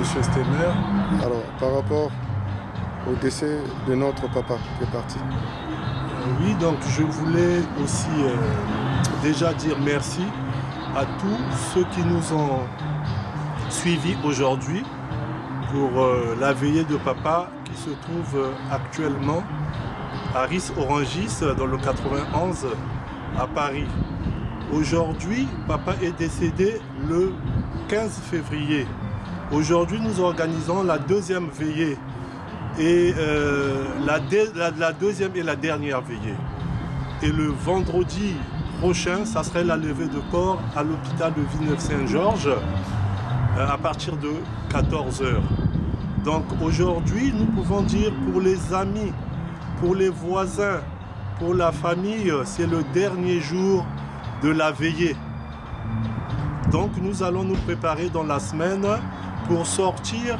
Monsieur Stemmer. Alors, par rapport au décès de notre papa qui est parti. Oui, donc je voulais aussi déjà dire merci à tous ceux qui nous ont suivis aujourd'hui pour la veillée de papa qui se trouve actuellement à Ris-Orangis dans le 91 à Paris. Aujourd'hui, papa est décédé le 15 février. Aujourd'hui, nous organisons la deuxième veillée et la deuxième et la dernière veillée. Et le vendredi prochain, ça serait la levée de corps à l'hôpital de Villeneuve-Saint-Georges à partir de 14h. Donc aujourd'hui, nous pouvons dire pour les amis, pour les voisins, pour la famille, c'est le dernier jour de la veillée. Donc nous allons nous préparer dans la semaine pour sortir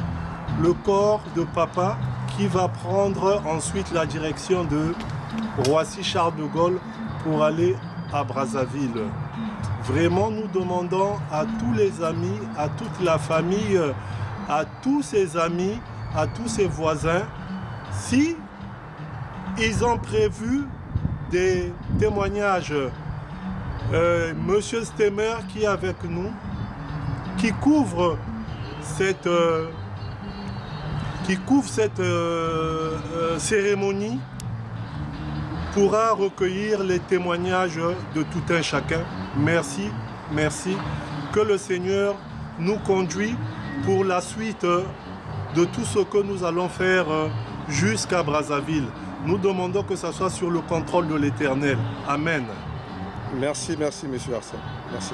le corps de papa qui va prendre ensuite la direction de Roissy-Charles de Gaulle pour aller à Brazzaville. Vraiment, nous demandons à tous les amis, à toute la famille, à tous ses amis, à tous ses voisins, si ils ont prévu des témoignages. Monsieur Stemmer qui est avec nous, qui couvre cette cérémonie, pourra recueillir les témoignages de tout un chacun. Merci, merci. Que le Seigneur nous conduit pour la suite de tout ce que nous allons faire jusqu'à Brazzaville. Nous demandons que ça soit sur le contrôle de l'Éternel. Amen. Merci, merci, monsieur Arsène. Merci.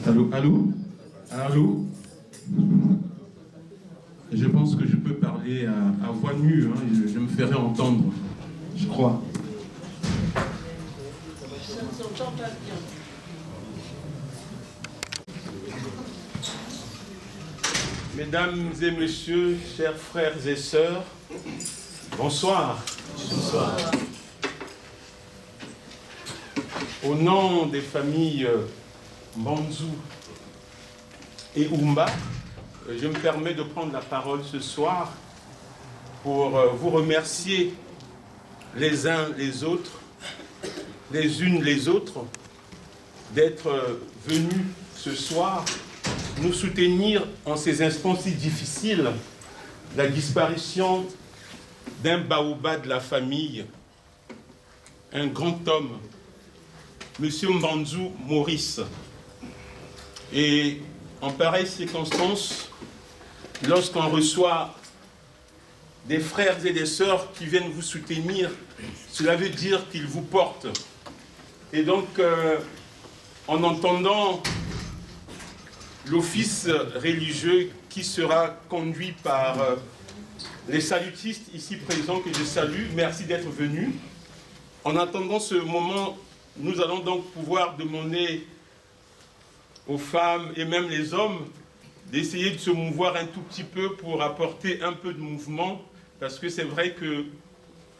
Allô, allô, allô. Je pense que je peux parler à voix nue, hein, je me ferai entendre, je crois. Mesdames et messieurs, chers frères et sœurs, bonsoir. Bonsoir. Au nom des familles Mbanzou et Oumba, je me permets de prendre la parole ce soir pour vous remercier les uns les autres, les unes les autres, d'être venus ce soir nous soutenir en ces instants si difficiles, la disparition d'un baobab de la famille, un grand homme, M. Mbanzou Maurice. Et en pareille circonstance, lorsqu'on reçoit des frères et des sœurs qui viennent vous soutenir, cela veut dire qu'ils vous portent. Et donc, en entendant l'office religieux qui sera conduit par les salutistes ici présents que je salue, merci d'être venus. En attendant ce moment, nous allons donc pouvoir demander aux femmes et même les hommes d'essayer de se mouvoir un tout petit peu pour apporter un peu de mouvement, parce que c'est vrai que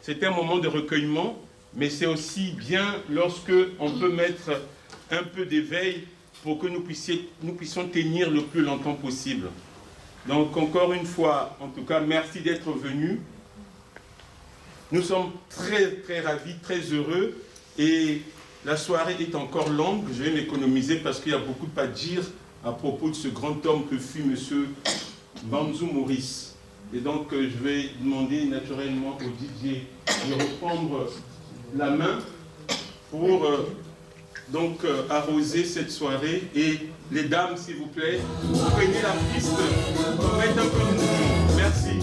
c'est un moment de recueillement, mais c'est aussi bien lorsque on peut mettre un peu d'éveil pour que nous puissions tenir le plus longtemps possible. Donc encore une fois, en tout cas, merci d'être venus. Nous sommes très très ravis, très heureux, et la soirée est encore longue. Je vais m'économiser parce qu'il y a beaucoup de pas dire à propos de ce grand homme que fut M. Mbanzou Maurice. Et donc je vais demander naturellement au DJ de reprendre la main pour donc arroser cette soirée. Et les dames, s'il vous plaît, prenez la piste pour mettre un peu de mouvement. Merci.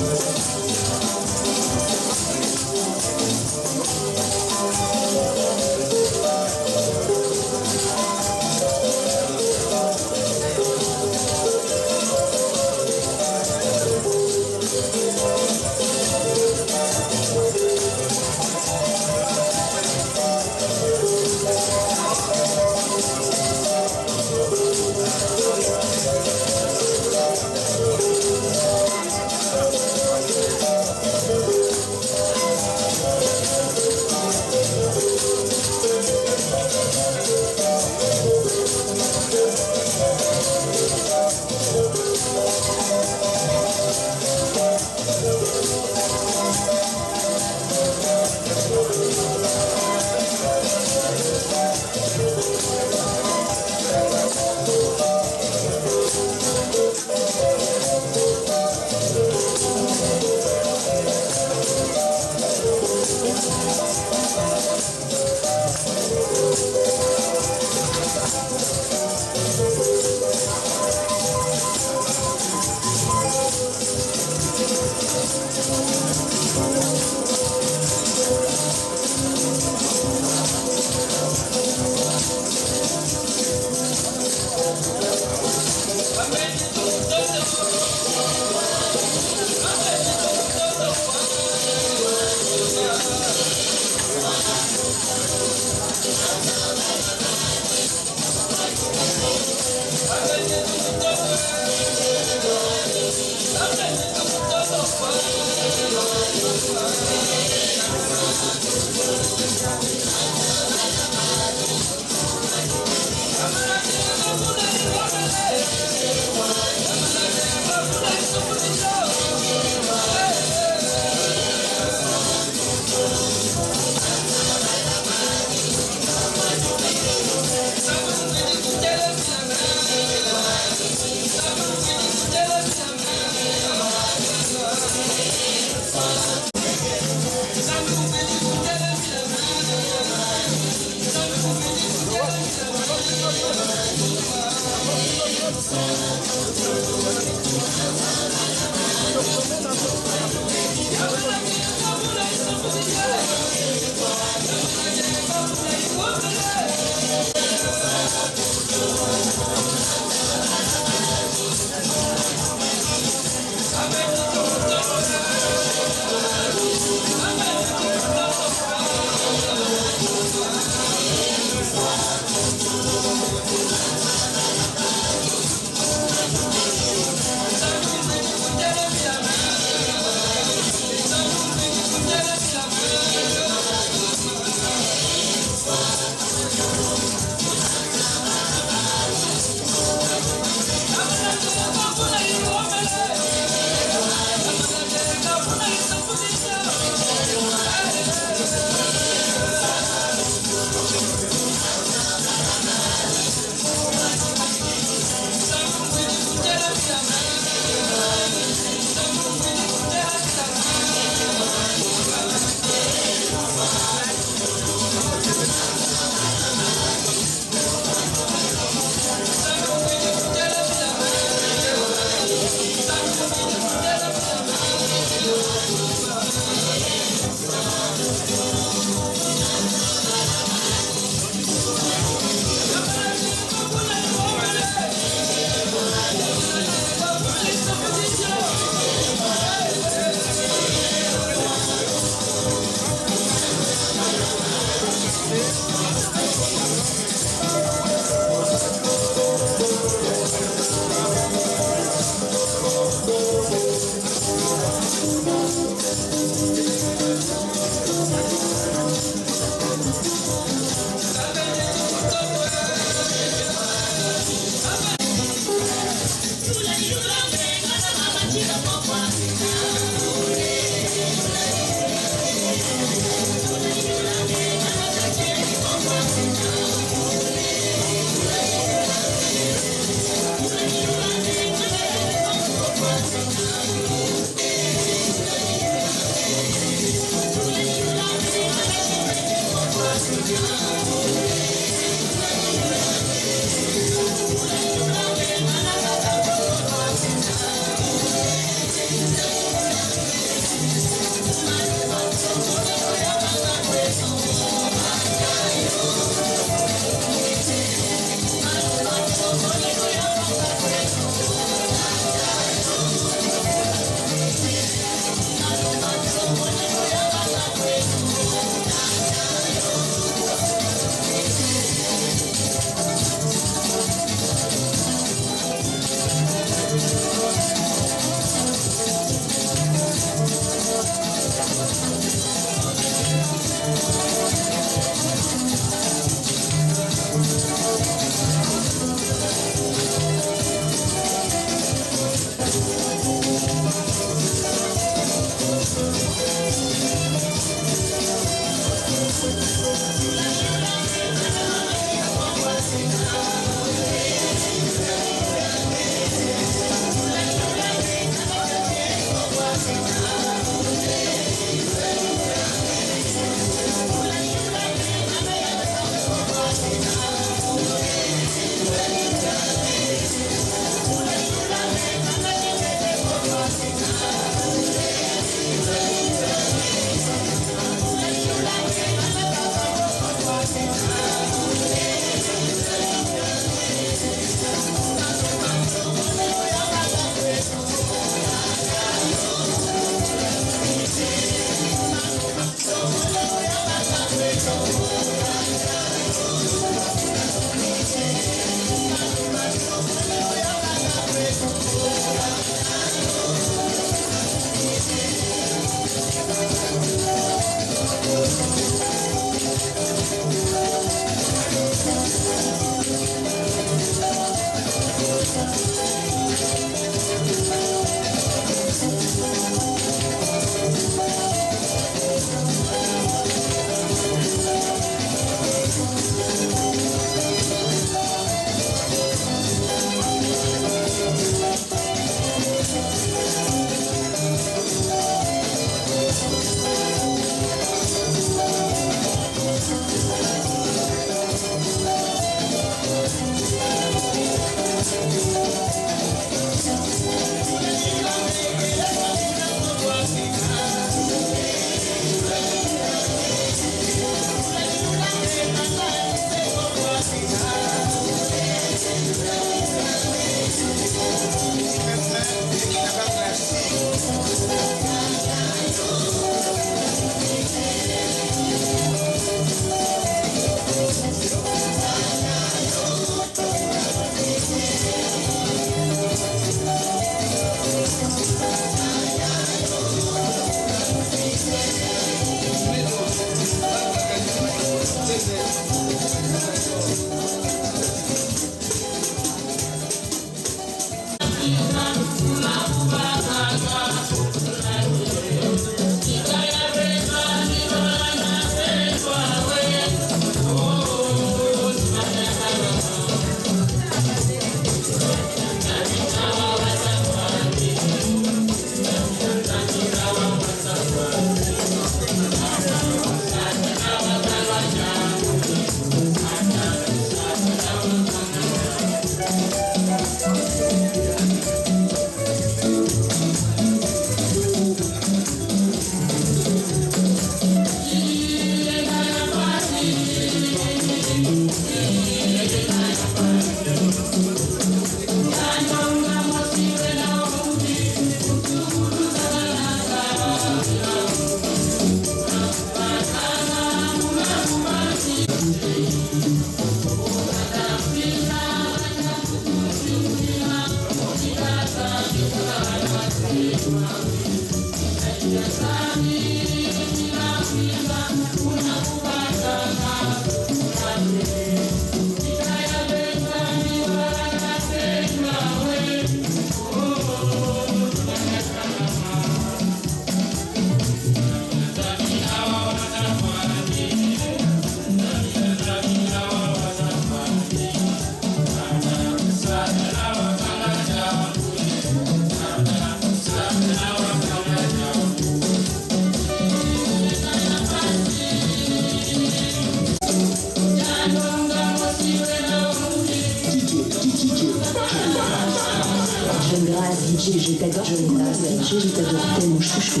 DJ, je t'adore, John Grass, DJ, je t'adore, t'es mon chouchou.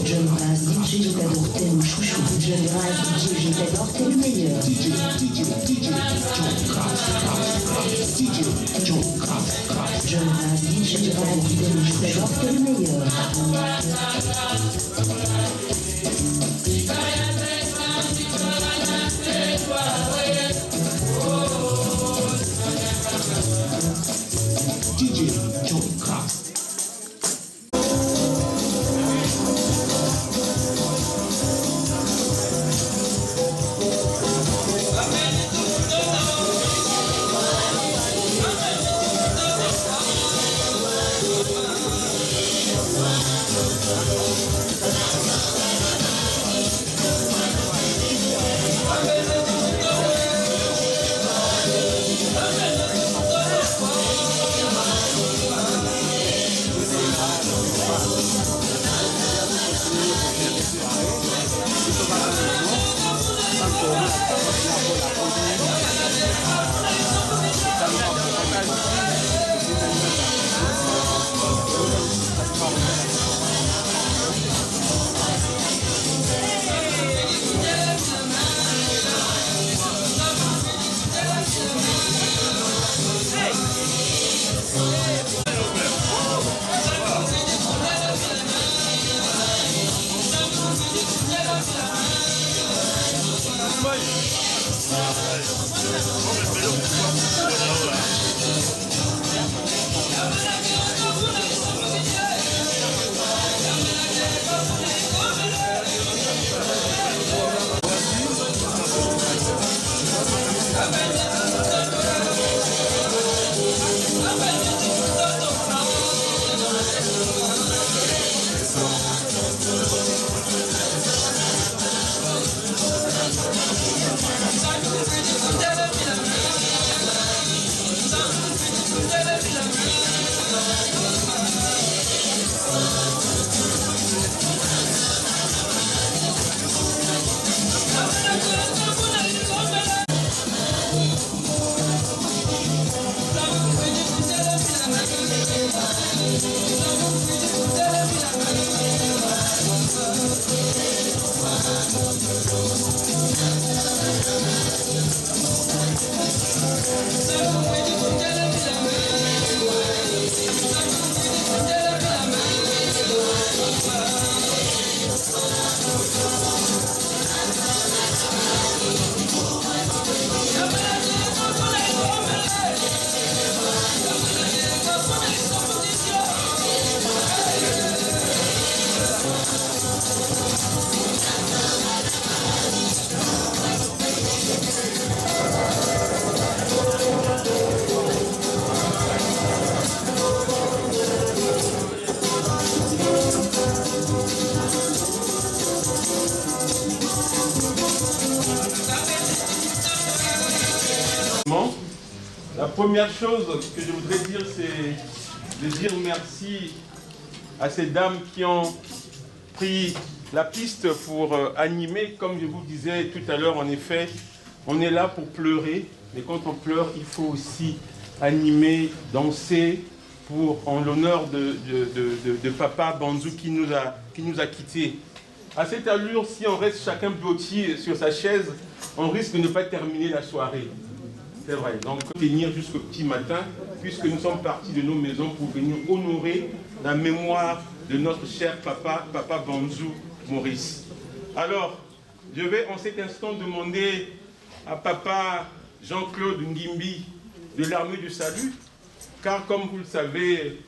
John Brass, DJ, je t'adore, t'es mon chouchou. John Brass, DJ, je t'adore, t'es le meilleur. John Brass, DJ, je t'adore, t'es le meilleur. DJ John Brass. La première chose que je voudrais dire, c'est de dire merci à ces dames qui ont pris la piste pour animer. Comme je vous disais tout à l'heure, en effet, on est là pour pleurer, mais quand on pleure, il faut aussi animer, danser en l'honneur de Papa Banzou qui nous a quittés. À cette allure, si on reste chacun blotti sur sa chaise, on risque de ne pas terminer la soirée. C'est vrai. Donc, tenir jusqu'au petit matin, puisque nous sommes partis de nos maisons pour venir honorer la mémoire de notre cher papa, Papa Banzou Maurice. Alors, je vais en cet instant demander à Papa Jean-Claude Ngimbi de l'Armée du Salut, car comme vous le savez,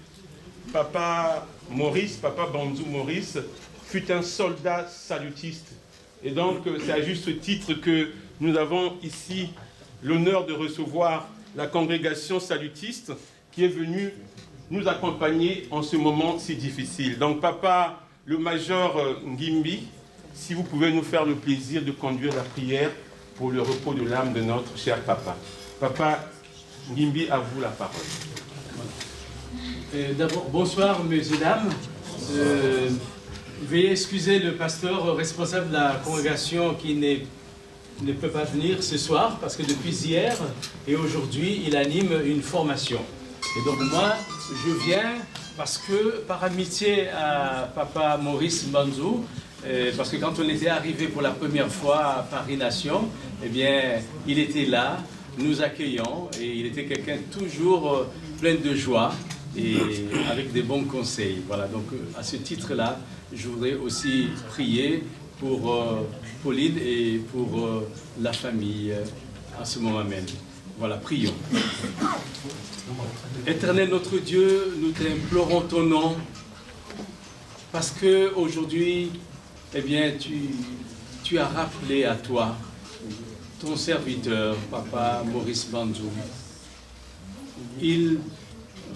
Papa Maurice, Papa Banzou Maurice, fut un soldat salutiste. Et donc, c'est à juste titre que nous avons ici l'honneur de recevoir la congrégation salutiste qui est venue nous accompagner en ce moment si difficile. Donc, Papa, le major Ngimbi, si vous pouvez nous faire le plaisir de conduire la prière pour le repos de l'âme de notre cher Papa. Papa Ngimbi, à vous la parole. D'abord, bonsoir, messieurs et dames. Veuillez excuser le pasteur responsable de la congrégation qui ne peut pas venir ce soir parce que depuis hier et aujourd'hui, il anime une formation. Et donc moi, je viens parce que par amitié à papa Maurice Mbanzou, parce que quand on était arrivé pour la première fois à Paris Nation, eh bien, il était là, nous accueillant, et il était quelqu'un toujours plein de joie et avec des bons conseils. Voilà, donc à ce titre-là, je voudrais aussi prier pour Pauline et pour la famille à ce moment même. Voilà, prions. Éternel notre Dieu, nous t'implorons ton nom, parce que aujourd'hui, eh bien, tu as rappelé à toi ton serviteur, papa Maurice Mbanzou. Il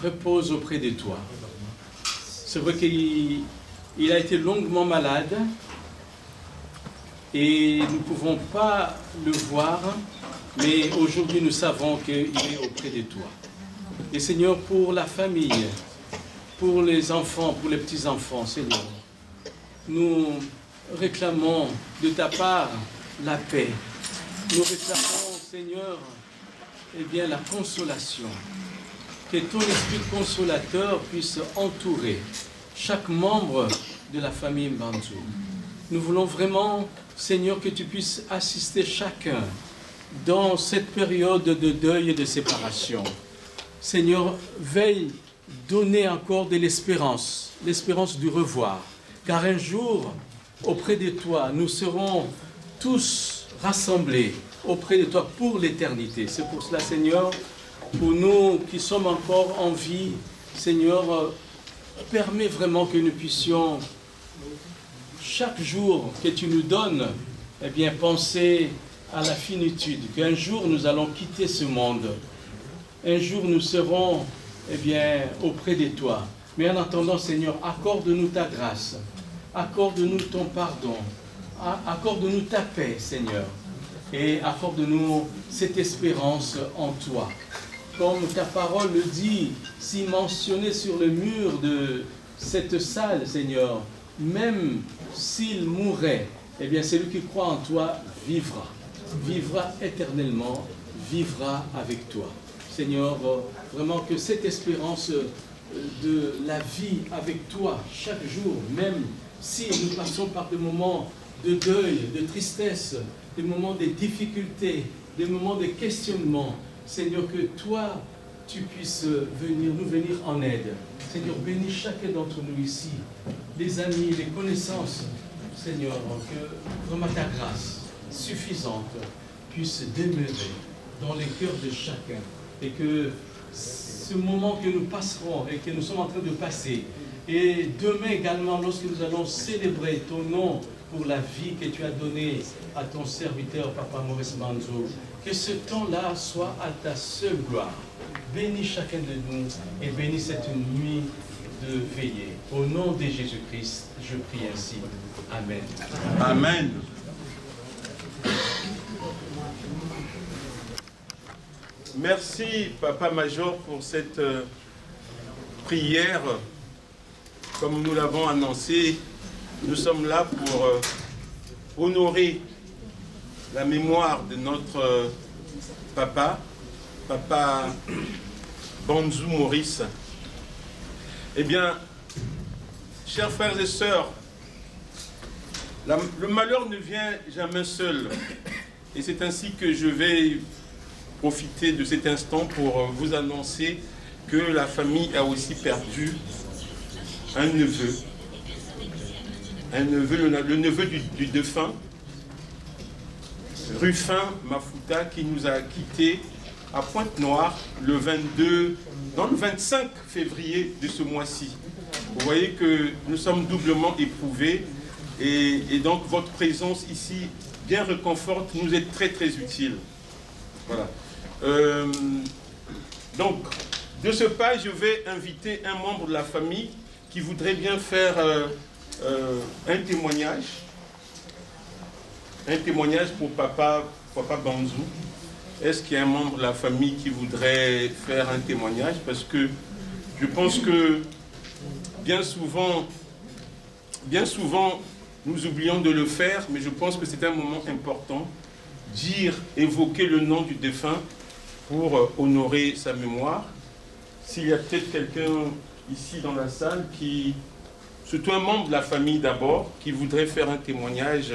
repose auprès de toi. C'est vrai qu'il a été longuement malade et nous ne pouvons pas le voir, mais aujourd'hui nous savons qu'il est auprès de toi. Et Seigneur, pour la famille, pour les enfants, pour les petits-enfants, Seigneur, nous réclamons de ta part la paix. Nous réclamons, Seigneur, eh bien, la consolation. Que ton esprit consolateur puisse entourer chaque membre de la famille Mbanzou. Nous voulons vraiment, Seigneur, que tu puisses assister chacun dans cette période de deuil et de séparation. Seigneur, veille, donner encore de l'espérance du revoir. Car un jour, auprès de toi, nous serons tous rassemblés auprès de toi pour l'éternité. C'est pour cela, Seigneur, pour nous qui sommes encore en vie, Seigneur, permets vraiment que nous puissions, chaque jour que tu nous donnes, eh bien, penser à la finitude, qu'un jour nous allons quitter ce monde. Un jour nous serons, eh bien, auprès de toi. Mais en attendant, Seigneur, accorde-nous ta grâce, accorde-nous ton pardon, accorde-nous ta paix, Seigneur, et accorde-nous cette espérance en toi. Comme ta parole le dit, si mentionné sur le mur de cette salle, Seigneur, même s'il mourait, eh bien, celui qui croit en toi vivra, vivra éternellement, vivra avec toi. Seigneur, vraiment que cette espérance de la vie avec toi chaque jour, même si nous passons par des moments de deuil, de tristesse, des moments de difficultés, des moments de questionnement, Seigneur, que toi, tu puisses nous venir en aide. Seigneur, bénis chacun d'entre nous ici, les amis, les connaissances, Seigneur, que vraiment ta grâce suffisante puisse demeurer dans les cœurs de chacun. Et que ce moment que nous passerons et que nous sommes en train de passer, et demain également, lorsque nous allons célébrer ton nom pour la vie que tu as donnée à ton serviteur, papa Maurice Mbanzou, que ce temps-là soit à ta seule gloire. Bénis chacun de nous et bénis cette nuit de veillée. Au nom de Jésus-Christ, je prie ainsi. Amen. Amen. Merci, Papa Major, pour cette prière. Comme nous l'avons annoncé, nous sommes là pour honorer la mémoire de notre papa Mbanzou Maurice. Eh bien, chers frères et sœurs, le malheur ne vient jamais seul. Et c'est ainsi que je vais profiter de cet instant pour vous annoncer que la famille a aussi perdu un neveu. Le neveu du défunt, Rufin Mafuta, qui nous a quittés à Pointe-Noire le 25 février de ce mois-ci. Vous voyez que nous sommes doublement éprouvés et donc votre présence ici, bien réconforte, nous est très très utile. Voilà. Donc, de ce pas, je vais inviter un membre de la famille qui voudrait bien faire un témoignage pour papa Mbanzou. Est-ce qu'il y a un membre de la famille qui voudrait faire un témoignage? Parce que je pense que bien souvent, nous oublions de le faire, mais je pense que c'est un moment important, évoquer le nom du défunt pour honorer sa mémoire. s'il y a peut-être quelqu'un ici dans la salle qui, surtout un membre de la famille d'abord, qui voudrait faire un témoignage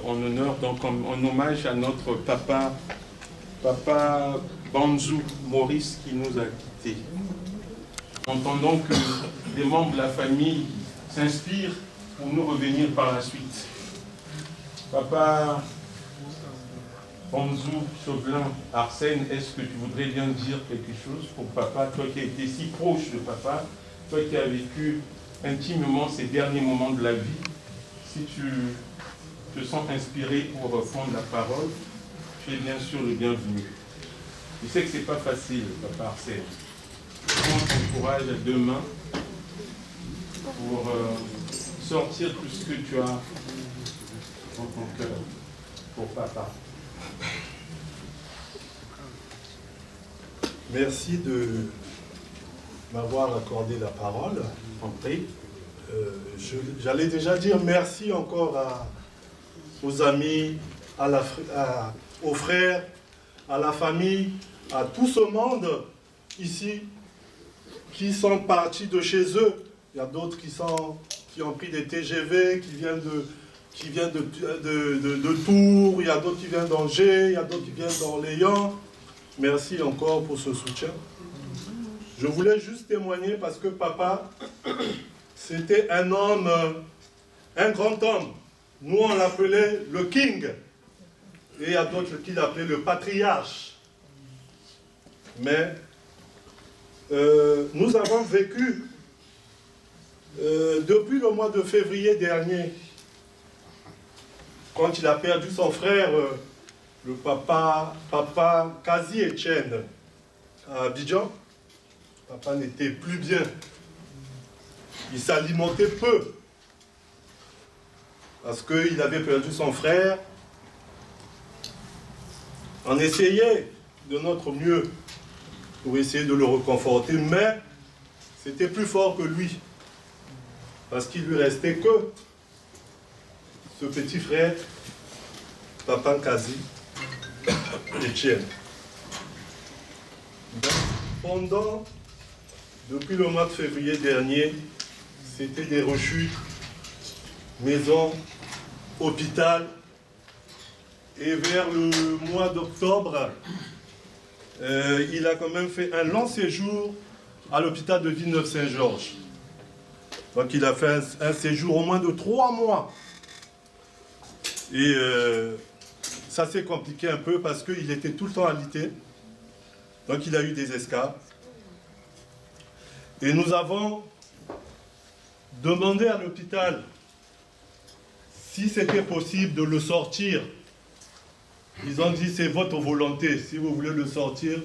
en honneur, donc en hommage à notre papa Banzou Maurice qui nous a quittés. Entendons que les membres de la famille s'inspirent pour nous revenir par la suite. Papa Banzou Chauvelin Arsène, est-ce que tu voudrais bien dire quelque chose pour papa, toi qui as été si proche de papa, toi qui as vécu intimement ces derniers moments de la vie, si tu te sens inspiré pour prendre la parole, tu es bien sûr le bienvenu. Je sais que ce n'est pas facile, papa Arsène. Prends ton courage à deux mains pour sortir tout ce que tu as dans ton cœur pour papa. Merci de m'avoir accordé la parole. En prie. J'allais déjà dire merci encore aux amis, aux frères, à la famille, à tout ce monde ici qui sont partis de chez eux. Il y a d'autres qui ont pris des TGV, qui viennent de Tours, il y a d'autres qui viennent d'Angers, il y a d'autres qui viennent d'Orléans. Merci encore pour ce soutien. Je voulais juste témoigner parce que papa, c'était un homme, un grand homme. Nous, on l'appelait le King. Et il y a d'autres qui l'appelaient le patriarche. Mais nous avons vécu, depuis le mois de février dernier, quand il a perdu son frère, le papa Kazi Etienne, à Abidjan, papa n'était plus bien. Il s'alimentait peu. Parce qu'il avait perdu son frère. On essayait de notre mieux pour essayer de le reconforter, mais c'était plus fort que lui. Parce qu'il lui restait que ce petit frère, papa Kazi Etienne. Depuis le mois de février dernier, c'était des rechutes, maison, hôpital. Et vers le mois d'octobre, il a quand même fait un long séjour à l'hôpital de Villeneuve-Saint-Georges. Donc il a fait un séjour au moins de 3 mois. Et ça s'est compliqué un peu parce qu'il était tout le temps alité. Donc il a eu des escapes. Et nous avons demandé à l'hôpital si c'était possible de le sortir. Ils ont dit c'est votre volonté. Si vous voulez le sortir,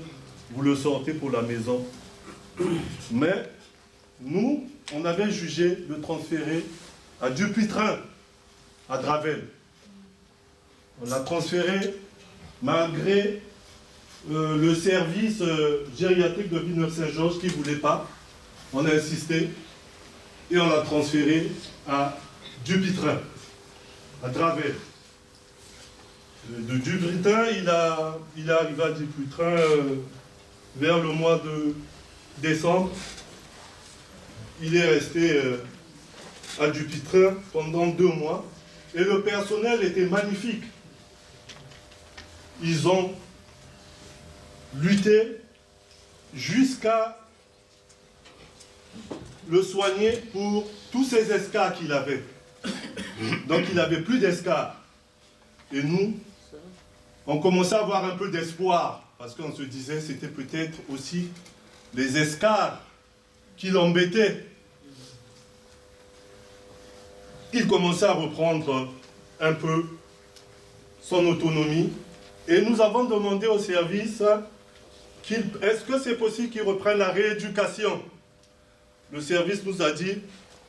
vous le sortez pour la maison. Mais nous, on avait jugé le transférer à Dupuytren, à Dravel. On l'a transféré malgré le service gériatrique de Villeneuve-Saint-Georges qui ne voulait pas. On a insisté et on l'a transféré à Dupuytren, à Dravel. De Dupuytren, il est arrivé à Dupuytren vers le mois de décembre. Il est resté à Dupuytren pendant 2 mois. Et le personnel était magnifique. Ils ont lutté jusqu'à le soigner pour tous ces escarres qu'il avait. Donc il n'avait plus d'escarres. Et nous, on commençait à avoir un peu d'espoir, parce qu'on se disait c'était peut-être aussi les escarres qui l'embêtaient. Il commençait à reprendre un peu son autonomie. Et nous avons demandé au service, est-ce que c'est possible qu'il reprenne la rééducation? Le service nous a dit,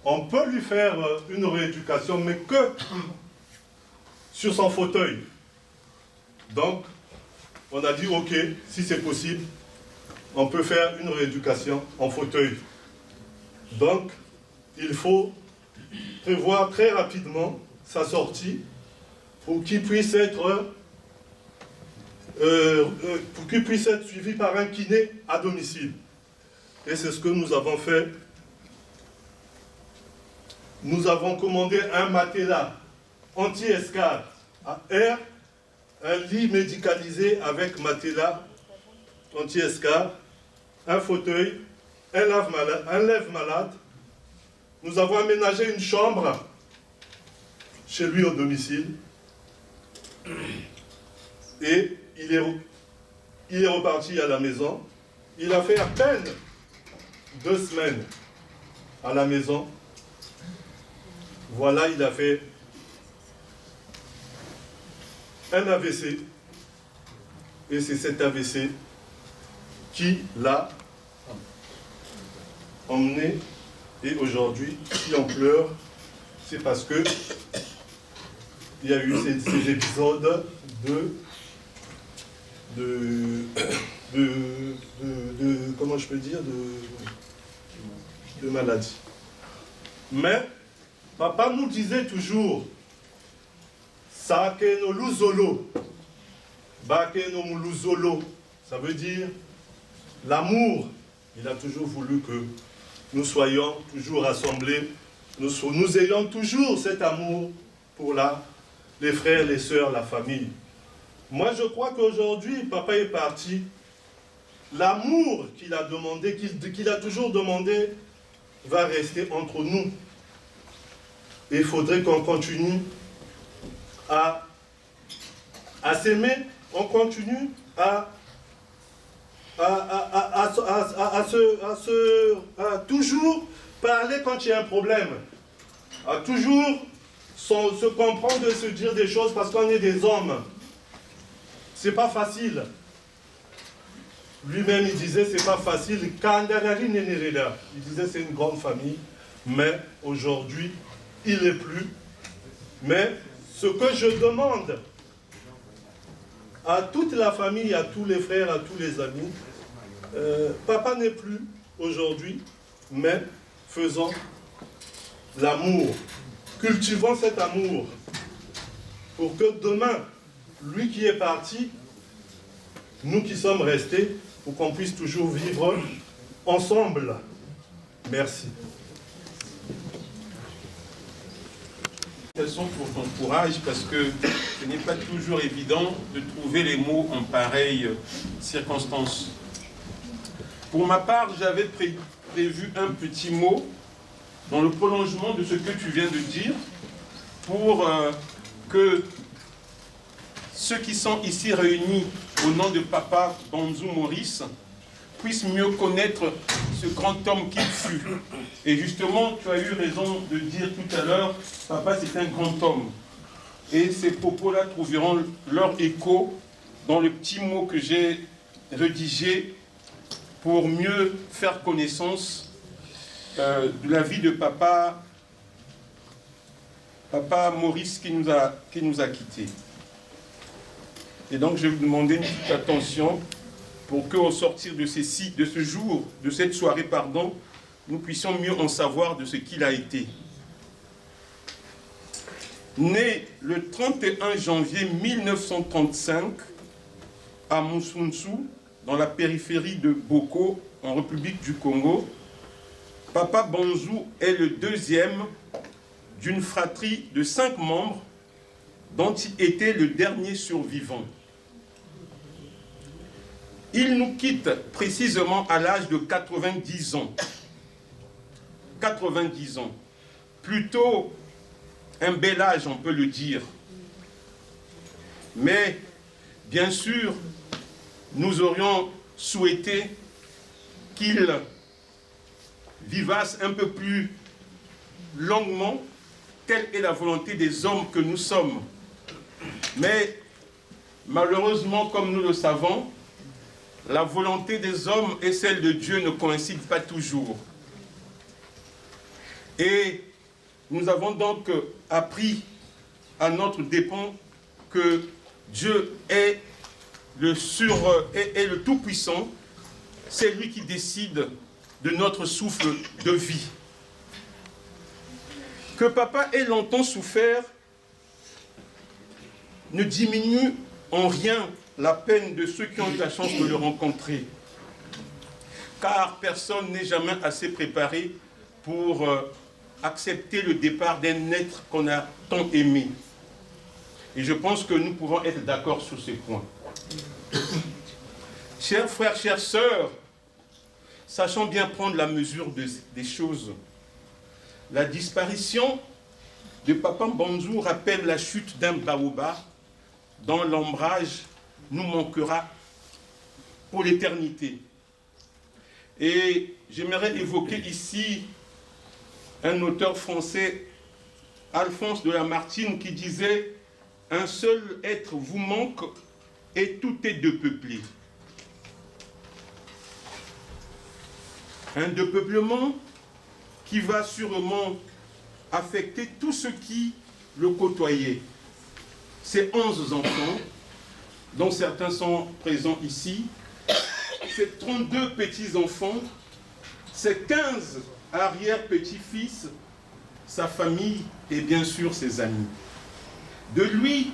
on peut lui faire une rééducation, mais que sur son fauteuil. Donc, on a dit, ok, si c'est possible, on peut faire une rééducation en fauteuil. Donc, il faut prévoir très rapidement sa sortie pour qu'il puisse être pour qu'il puisse être suivi par un kiné à domicile. Et c'est ce que nous avons fait. Nous avons commandé un matelas anti-escale à air, un lit médicalisé avec matelas anti-escale, un fauteuil, un lève-malade. Nous avons aménagé une chambre chez lui au domicile. Et il est reparti à la maison. Il a fait à peine 2 semaines à la maison. Voilà, il a fait un AVC. Et c'est cet AVC qui l'a emmené. Et aujourd'hui, si on pleure, c'est parce que il y a eu ces épisodes comment je peux dire, de maladie. Mais papa nous disait toujours, Sakeno luzolo, Bakeno muluzolo, ça veut dire l'amour. Il a toujours voulu que nous soyons toujours rassemblés, nous ayons toujours cet amour pour les frères, les sœurs, la famille. Moi, je crois qu'aujourd'hui, papa est parti. L'amour qu'il a demandé, qu'il a toujours demandé, va rester entre nous. Et il faudrait qu'on continue à s'aimer, on continue à toujours parler quand il y a un problème, à toujours se comprendre et se dire des choses parce qu'on est des hommes. C'est pas facile. Lui-même, il disait, c'est pas facile. Il disait, c'est une grande famille, mais aujourd'hui, il n'est plus. Mais ce que je demande à toute la famille, à tous les frères, à tous les amis, papa n'est plus aujourd'hui, mais faisons l'amour. Cultivons cet amour pour que demain, lui qui est parti, nous qui sommes restés, pour qu'on puisse toujours vivre ensemble. Merci. Félicitations pour ton courage parce que ce n'est pas toujours évident de trouver les mots en pareille circonstance. Pour ma part, j'avais prévu un petit mot dans le prolongement de ce que tu viens de dire pour que ceux qui sont ici réunis au nom de Papa Banzou Maurice puissent mieux connaître ce grand homme qu'il fut. Et justement, tu as eu raison de dire tout à l'heure, Papa c'est un grand homme. Et ces propos-là trouveront leur écho dans le petit mot que j'ai rédigé pour mieux faire connaissance de la vie de Papa Maurice qui nous a quittés. Et donc, je vais vous demander une petite attention pour qu'au sortir de ce jour, de cette soirée, pardon, nous puissions mieux en savoir de ce qu'il a été. Né le 31 janvier 1935 à Moussounsou, dans la périphérie de Boko, en République du Congo, Papa Banzou est le deuxième d'une fratrie de 5 membres dont il était le dernier survivant. Il nous quitte précisément à l'âge de 90 ans. 90 ans. Plutôt un bel âge, on peut le dire. Mais, bien sûr, nous aurions souhaité qu'il vivasse un peu plus longuement. Telle est la volonté des hommes que nous sommes. Mais, malheureusement, comme nous le savons, la volonté des hommes et celle de Dieu ne coïncident pas toujours. Et nous avons donc appris à notre dépens que Dieu est le Tout-Puissant. C'est lui qui décide de notre souffle de vie. Que papa ait longtemps souffert ne diminue en rien la peine de ceux qui ont la chance de le rencontrer. Car personne n'est jamais assez préparé pour accepter le départ d'un être qu'on a tant aimé. Et je pense que nous pouvons être d'accord sur ces points. Chers frères, chères sœurs, sachons bien prendre la mesure des choses. La disparition de Papa Mbonzou rappelle la chute d'un baobab dont l'ombrage nous manquera pour l'éternité. Et j'aimerais évoquer ici un auteur français, Alphonse de Lamartine, qui disait « Un seul être vous manque et tout est depeuplé ». Un depeuplement qui va sûrement affecter tous ceux qui le côtoyaient. Ces 11 enfants, dont certains sont présents ici, ces 32 petits-enfants, ces 15 arrière-petits-fils, sa famille et bien sûr ses amis. De lui,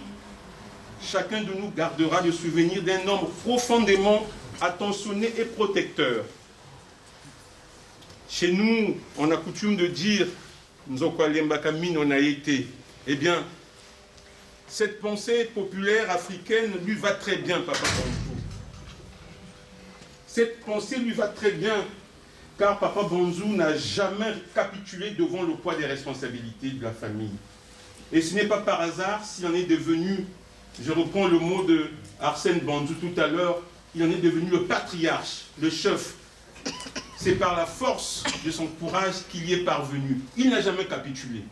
chacun de nous gardera le souvenir d'un homme profondément attentionné et protecteur. Chez nous, on a coutume de dire « Nzokwalembakamin on a été ». Eh bien, cette pensée populaire africaine lui va très bien, Papa Mbonzou. Cette pensée lui va très bien, car Papa Mbonzou n'a jamais capitulé devant le poids des responsabilités de la famille. Et ce n'est pas par hasard s'il en est devenu, je reprends le mot de Arsène Mbonzou tout à l'heure, il en est devenu le patriarche, le chef. C'est par la force de son courage qu'il y est parvenu. Il n'a jamais capitulé.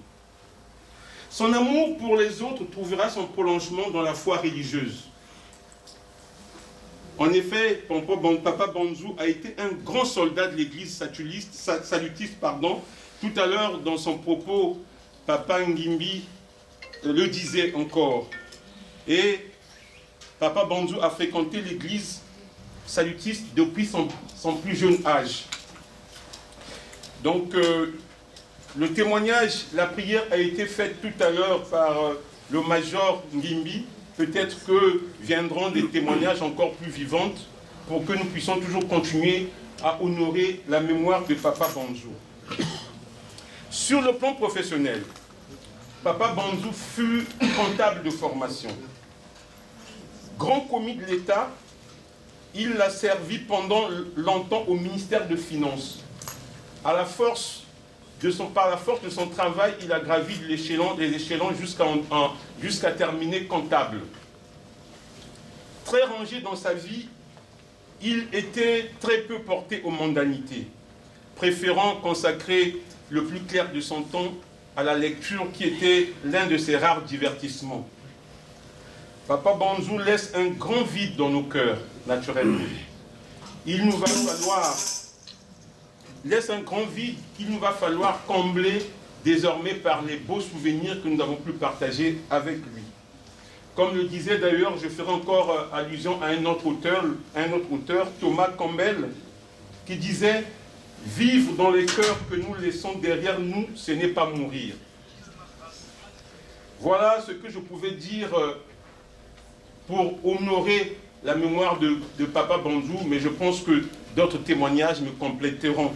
Son amour pour les autres trouvera son prolongement dans la foi religieuse. En effet, Papa Mbonzou a été un grand soldat de l'église salutiste. Tout à l'heure, dans son propos, Papa Ngimbi le disait encore. Et Papa Mbonzou a fréquenté l'église salutiste depuis son plus jeune âge. Donc, le témoignage, la prière a été faite tout à l'heure par le major Ngimbi. Peut-être que viendront des témoignages encore plus vivantes pour que nous puissions toujours continuer à honorer la mémoire de Papa Mbonzou. Sur le plan professionnel, Papa Mbonzou fut comptable de formation. Grand commis de l'État, il a servi pendant longtemps au ministère de Finances. Par la force de son travail, il a gravi les échelons jusqu'à terminer comptable. Très rangé dans sa vie, il était très peu porté aux mondanités, préférant consacrer le plus clair de son temps à la lecture qui était l'un de ses rares divertissements. Papa Mbonzou laisse un grand vide dans nos cœurs, naturellement. Il nous va falloir combler désormais par les beaux souvenirs que nous n'avons plus partagés avec lui. Comme le disait d'ailleurs, je ferai encore allusion à un autre auteur, Thomas Campbell, qui disait « Vivre dans les cœurs que nous laissons derrière nous, ce n'est pas mourir ». Voilà ce que je pouvais dire pour honorer la mémoire de Papa Mbonzou, mais je pense que d'autres témoignages me compléteront.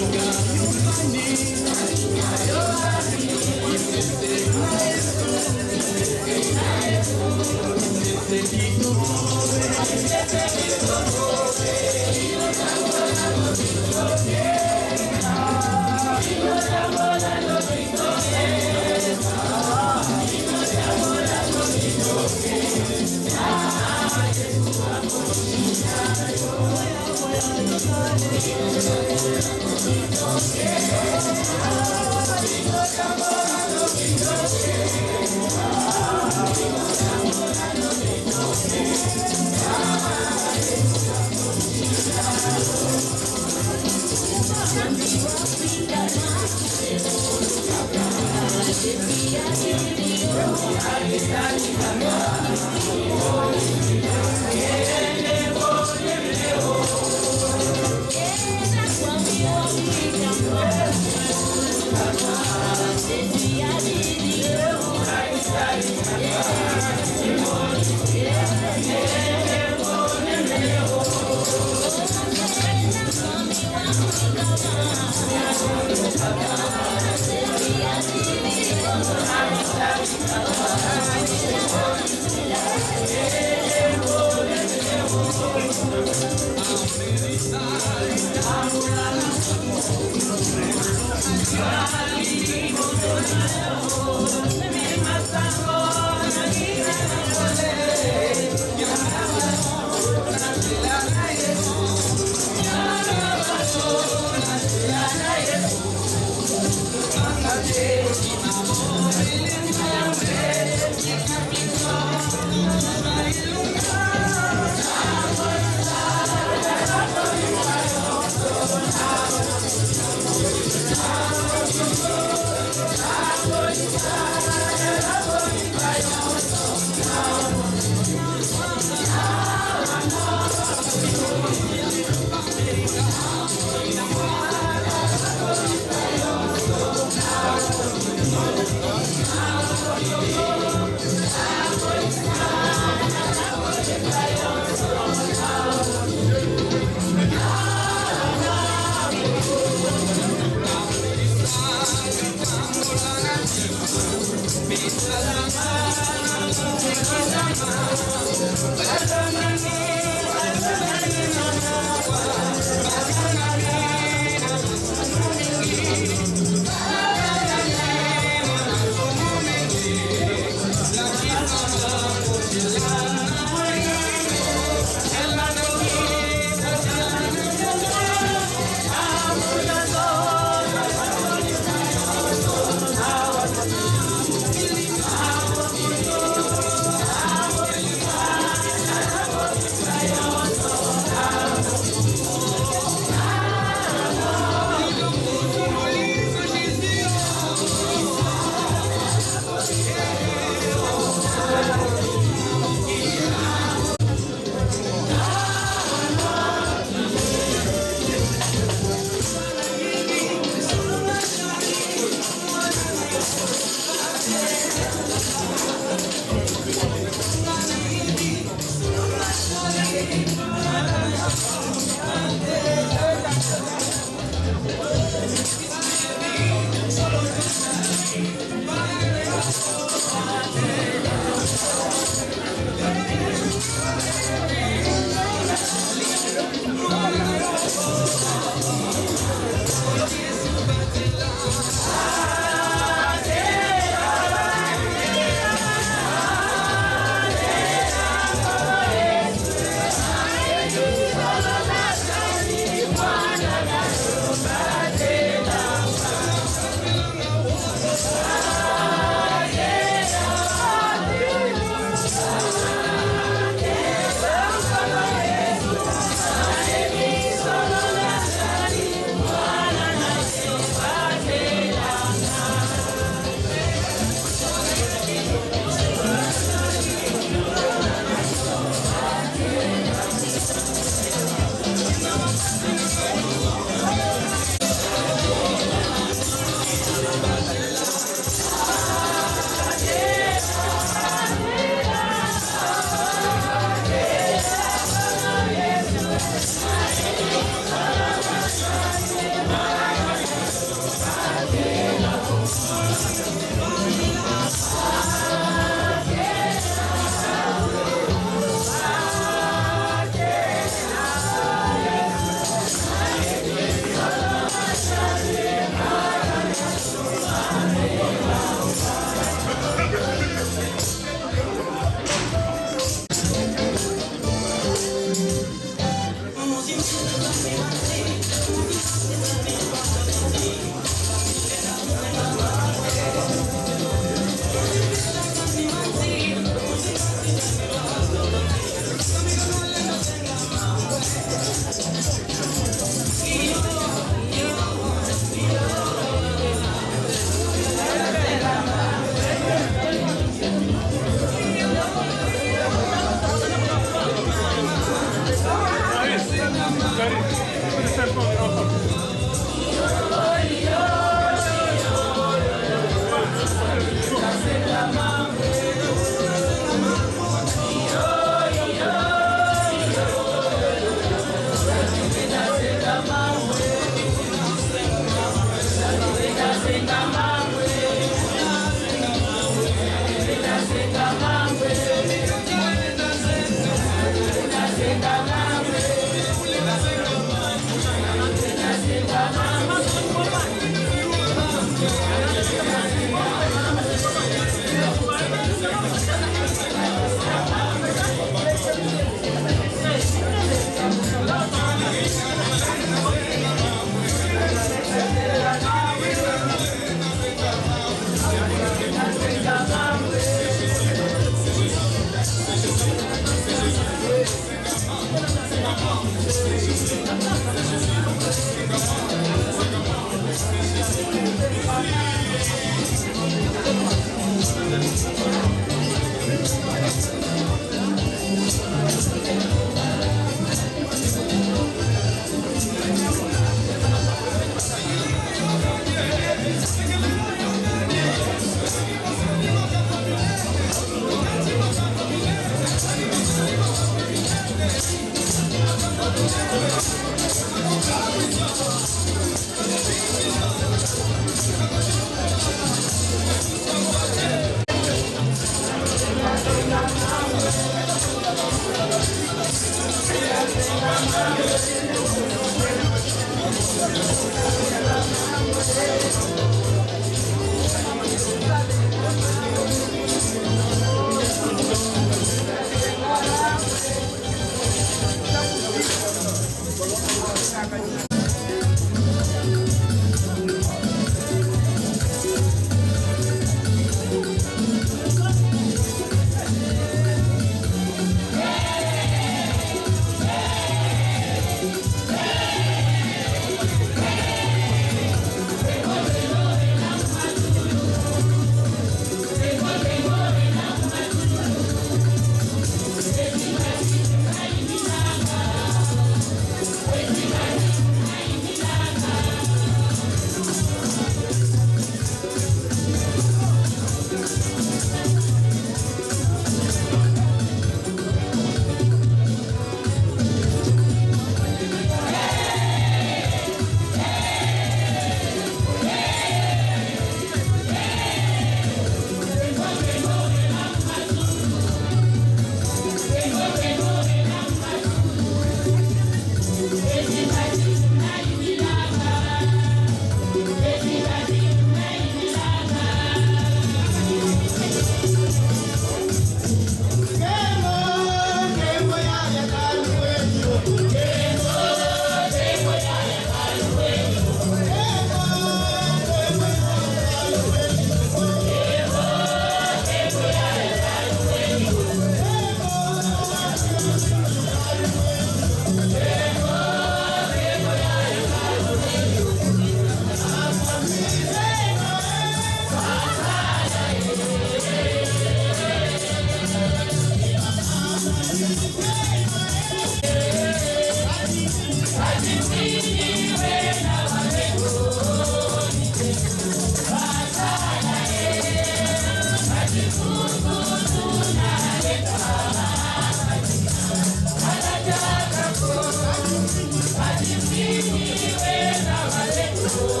Oh,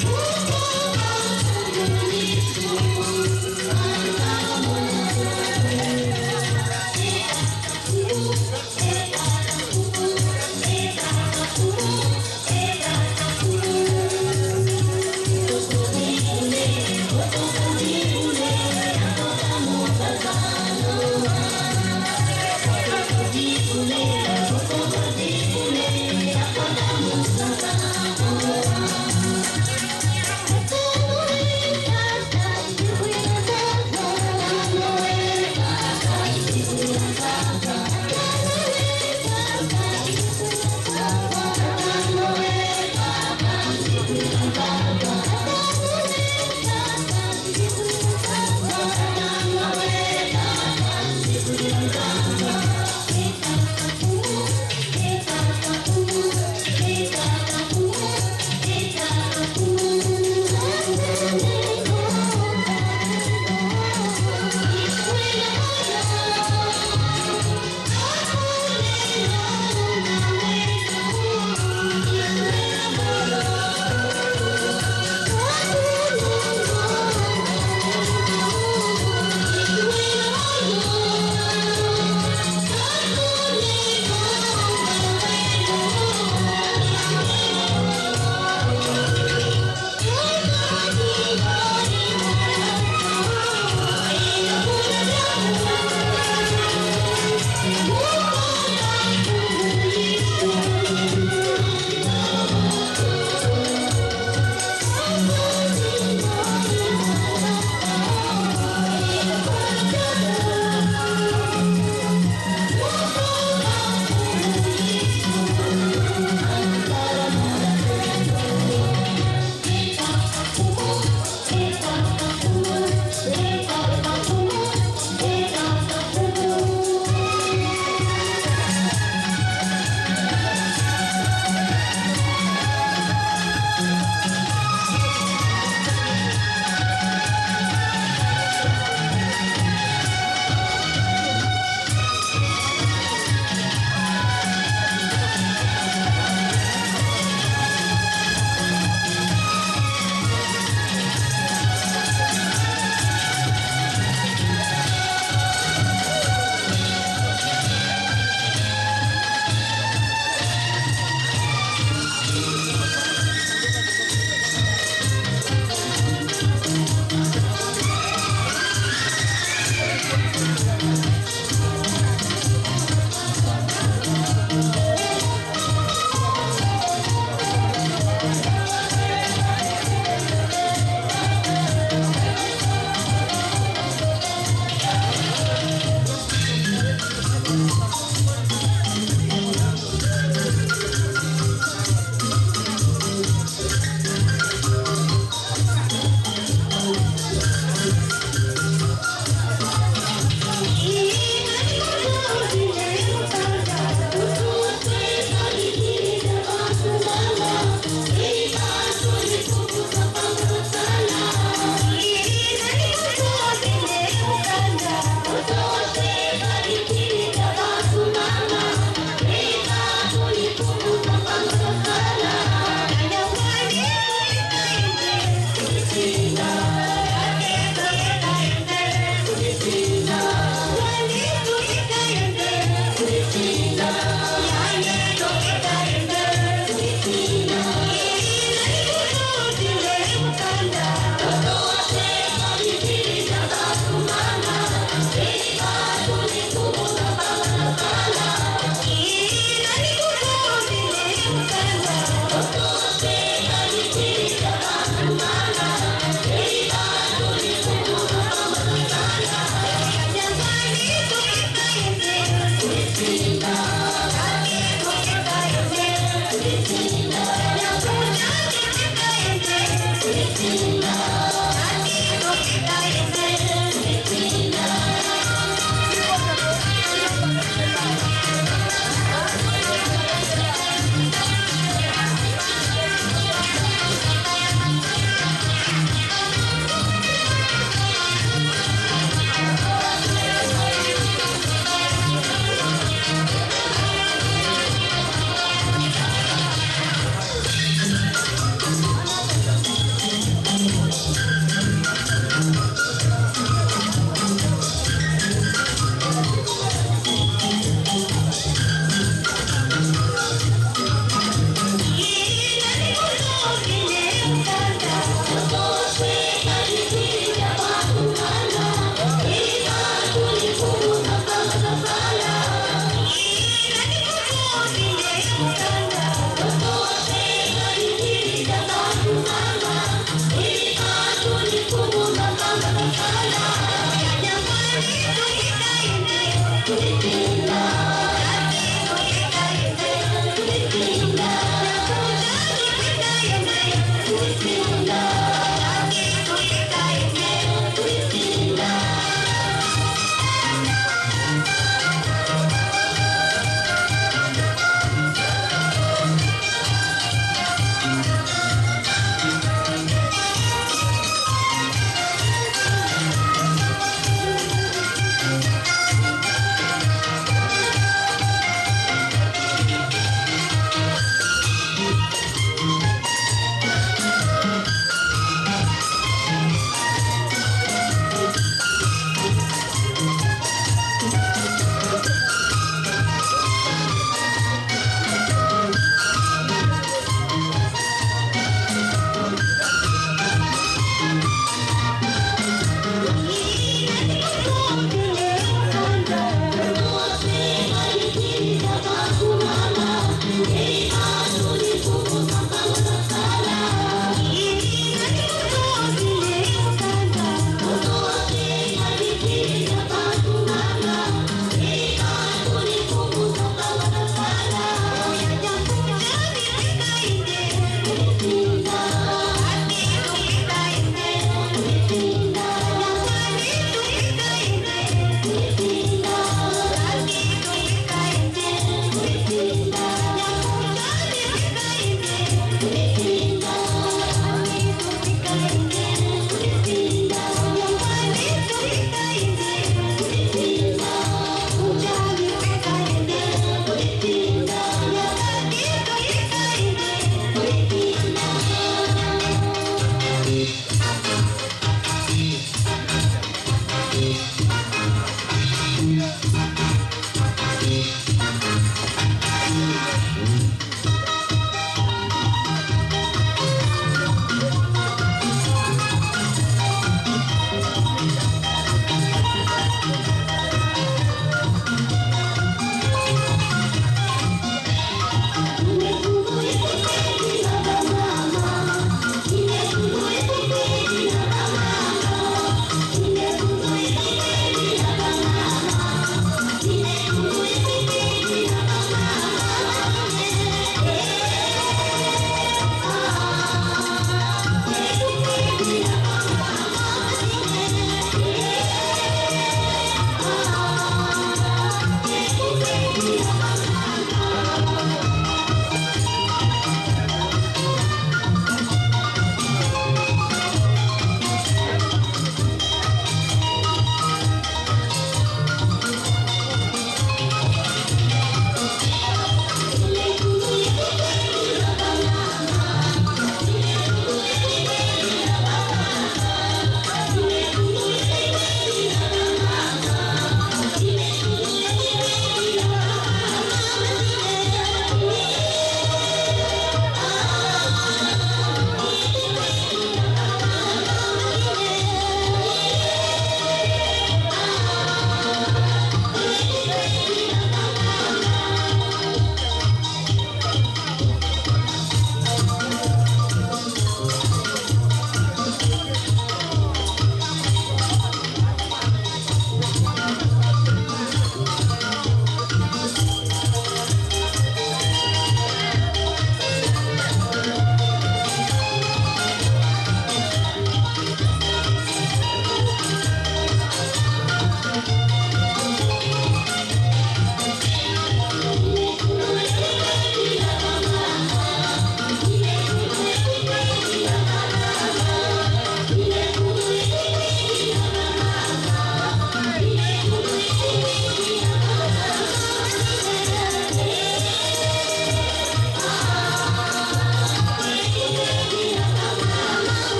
Oh,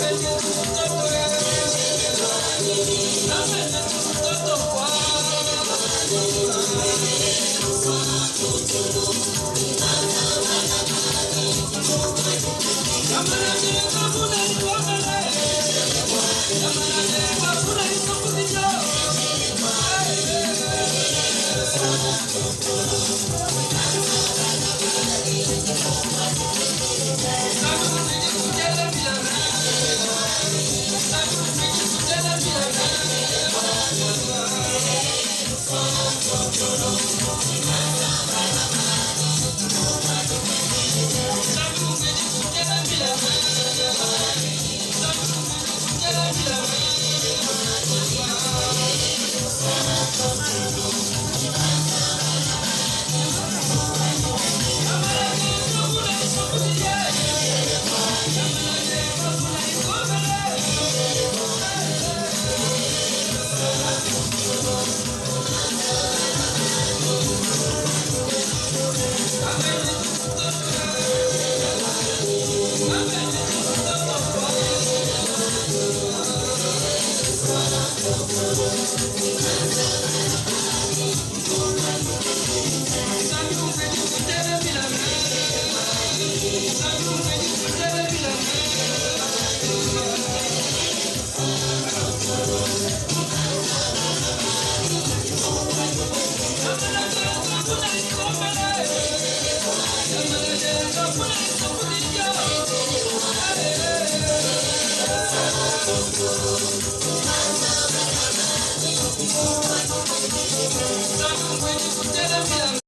Thank you.